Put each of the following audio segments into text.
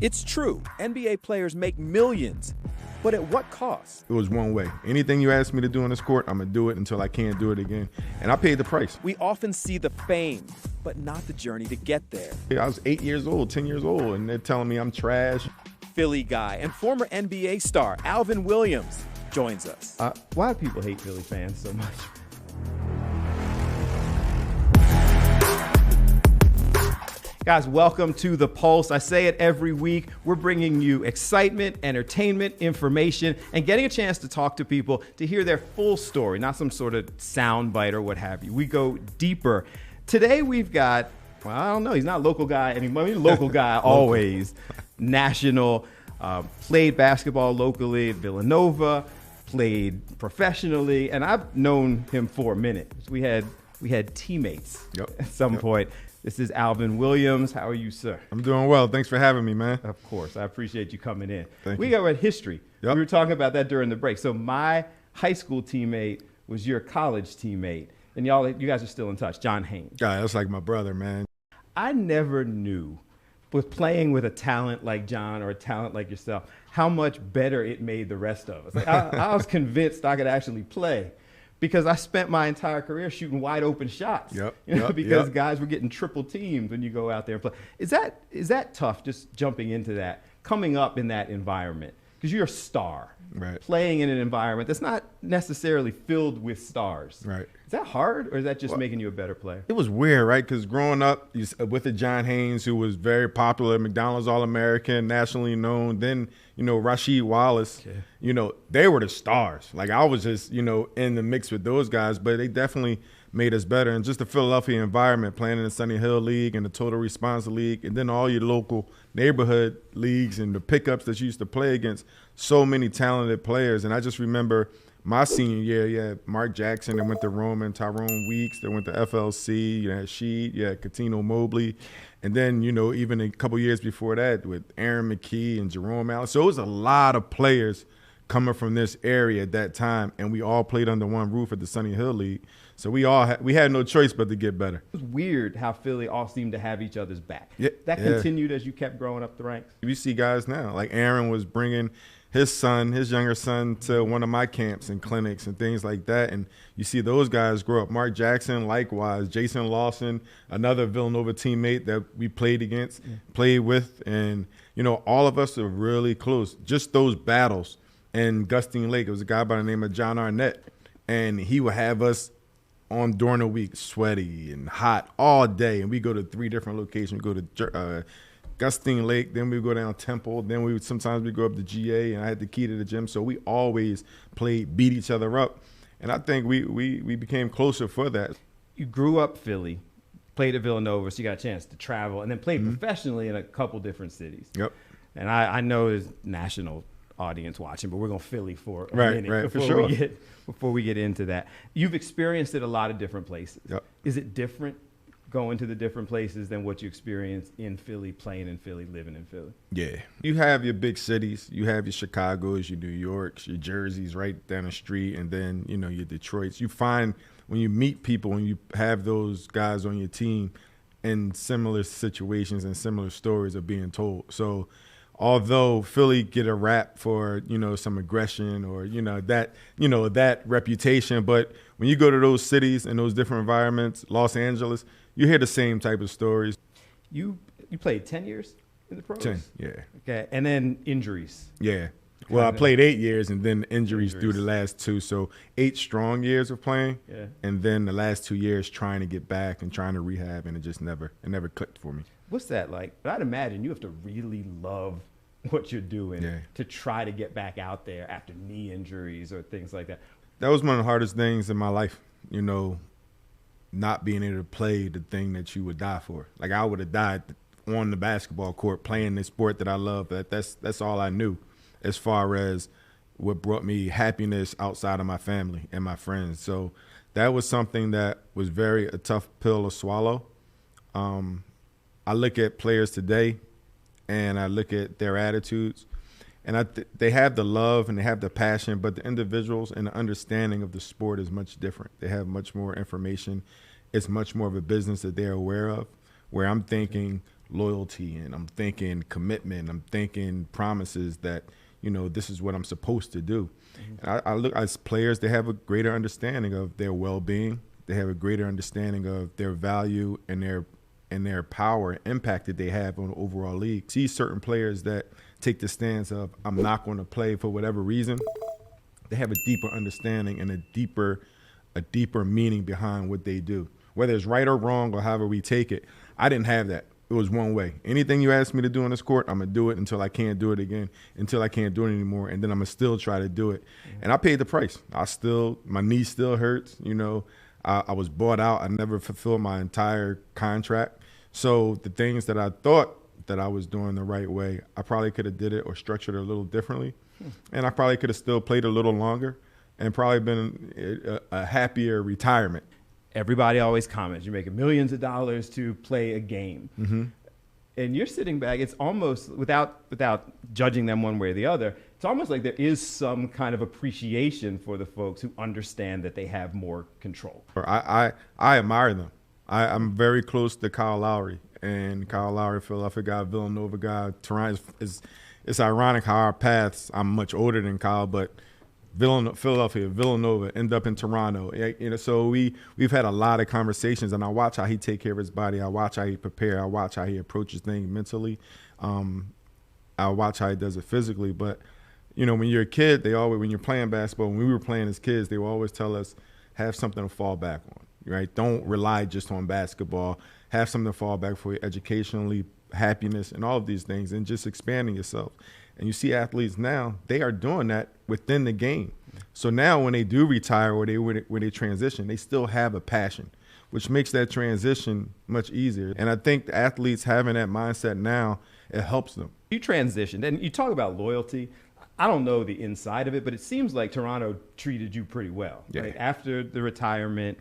It's true, NBA players make millions, but at what cost? It was one way. Anything you ask me to do on this court, I'm going to do it until I can't do it again. And I paid the price. We often see the fame, but not the journey to get there. I was 8 years old, 10 years old, and they're telling me I'm trash. Philly guy and former NBA star Alvin Williams joins us. Why do people hate Philly fans so much? Guys, welcome to The Pulse. I say it every week. We're bringing you excitement, entertainment, information, and getting a chance to talk to people to hear their full story, not some sort of soundbite or what have you. We go deeper. Today we've got, well, I don't know, he's not a local guy anymore. He's a local guy always. National, played basketball locally at Villanova, played professionally, and I've known him for a minute. We had teammates at some point. This is Alvin Williams. How are you, sir? I'm doing well. Thanks for having me, man. Of course. I appreciate you coming in. Thank we you. got read history. Yep. We were talking about that during the break. So my high school teammate was your college teammate. And you guys are still in touch. John Haynes. God, that's like my brother, man. I never knew, with playing with a talent like John or a talent like yourself, how much better it made the rest of us. Like, I was convinced I could actually play, because I spent my entire career shooting wide open shots. Because guys were getting triple teamed when you go out there and play. Is that tough, just jumping into that, coming up in that environment? Because you're a star, right, playing in an environment that's not necessarily filled with stars. Right. Is that hard, or is that just making you a better player? It was weird, right? Because growing up with the John Haynes, who was very popular, McDonald's All-American, nationally known, then, Rasheed Wallace, they were the stars. Like, I was just, in the mix with those guys, but they definitely made us better. And just the Philadelphia environment, playing in the Sunny Hill League and the Total Response League, and then all your local neighborhood leagues and the pickups that you used to play against, so many talented players. And I just remember my senior year, you had Mark Jackson that went to Roman, Tyrone Weeks that went to FLC, you had Sheed, you had Katino Mobley. And then, even a couple years before that with Aaron McKee and Jerome Allen. So it was a lot of players coming from this area at that time, and we all played under one roof at the Sunny Hill League. So we had no choice but to get better. It was weird how Philly all seemed to have each other's back. Yeah, that continued as you kept growing up the ranks. You see guys now, like Aaron was bringing his younger son, to one of my camps and clinics and things like that. And you see those guys grow up. Mark Jackson, likewise. Jason Lawson, another Villanova teammate that we played against, played with. And, all of us are really close. Just those battles. And Gustine Lake, it was a guy by the name of John Arnett. And he would have us on during the week, sweaty and hot all day. And we go to 3 different locations. We go to Gustine Lake, then we go down Temple, then sometimes we go up to GA, and I had the key to the gym. So we always beat each other up. And I think we became closer for that. You grew up Philly, played at Villanova, so you got a chance to travel, and then played professionally in a couple different cities. Yep. And I know there's national audience watching, but we're going Philly for a minute before we get into that. You've experienced it a lot of different places. Yep. Is it different going to the different places than what you experienced in Philly, playing in Philly, living in Philly? Yeah. You have your big cities. You have your Chicagos, your New Yorks, your Jerseys right down the street, and then, your Detroits. You find when you meet people, when you have those guys on your team in similar situations and similar stories are being told. So although Philly get a rap for, some aggression or, that reputation, but when you go to those cities and those different environments, Los Angeles, you hear the same type of stories. You played 10 years in the pros? 10, yeah. Okay, and then injuries. Yeah. Well, I played 8 years and then injuries through the last 2. So 8 strong years of playing, and then the last 2 years trying to get back and trying to rehab, and it never clicked for me. What's that like? But I'd imagine you have to really love what you're doing to try to get back out there after knee injuries or things like that. That was one of the hardest things in my life, not being able to play the thing that you would die for. Like, I would have died on the basketball court playing the sport that I love. That's all I knew as far as what brought me happiness outside of my family and my friends. So that was something that was a tough pill to swallow. I look at players today and I look at their attitudes, and they have the love and they have the passion, but the individuals and the understanding of the sport is much different. They have much more information. It's much more of a business that they're aware of, where I'm thinking loyalty, and I'm thinking commitment. I'm thinking promises that, this is what I'm supposed to do. And I look as players, they have a greater understanding of their well-being. They have a greater understanding of their value and their power and impact that they have on the overall league. See certain players that take the stance of, I'm not going to play for whatever reason. They have a deeper understanding and a deeper meaning behind what they do. Whether it's right or wrong or however we take it, I didn't have that. It was one way. Anything you ask me to do on this court, I'm going to do it until I can't do it again, until I can't do it anymore, and then I'm going to still try to do it. And I paid the price. My knee still hurts. I was bought out. I never fulfilled my entire contract. So the things that I thought that I was doing the right way, I probably could have did it or structured it a little differently. And I probably could have still played a little longer and probably been a happier retirement. Everybody always comments, you're making millions of dollars to play a game. Mm-hmm. And you're sitting back, it's almost, without judging them one way or the other, it's almost like there is some kind of appreciation for the folks who understand that they have more control. I admire them. I'm very close to Kyle Lowry. And Kyle Lowry, Philadelphia guy, Villanova guy, Toronto. It's ironic how our paths, I'm much older than Kyle, but Philadelphia, Villanova, end up in Toronto. So we've had a lot of conversations, and I watch how he take care of his body. I watch how he prepare. I watch how he approaches things mentally. I watch how he does it physically. But, when you're a kid, when you're playing basketball, when we were playing as kids, they would always tell us, have something to fall back on, right? Don't rely just on basketball. Have something to fall back for you educationally, happiness, and all of these things, and just expanding yourself. And you see athletes now, they are doing that within the game. So now when they do retire or when they transition, they still have a passion, which makes that transition much easier. And I think the athletes having that mindset now, it helps them. You transitioned, and you talk about loyalty. I don't know the inside of it, but it seems like Toronto treated you pretty well. Yeah. Right? After the retirement,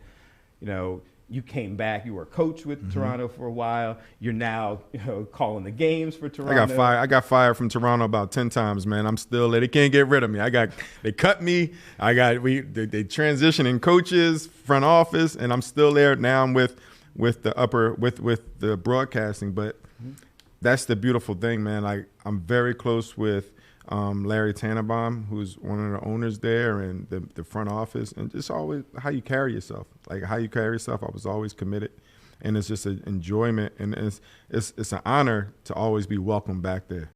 you came back. You were a coach with Toronto for a while. You're now, calling the games for Toronto. I got fired from Toronto about 10 times, man. I'm still there. They can't get rid of me. They cut me. They transitioning coaches, front office, and I'm still there. Now I'm with the broadcasting, but that's the beautiful thing, man. I'm very close with Larry Tannenbaum, who's one of the owners there, and the front office, and just always how you carry yourself. How you carry yourself, I was always committed, and it's just an enjoyment, and it's an honor to always be welcomed back there.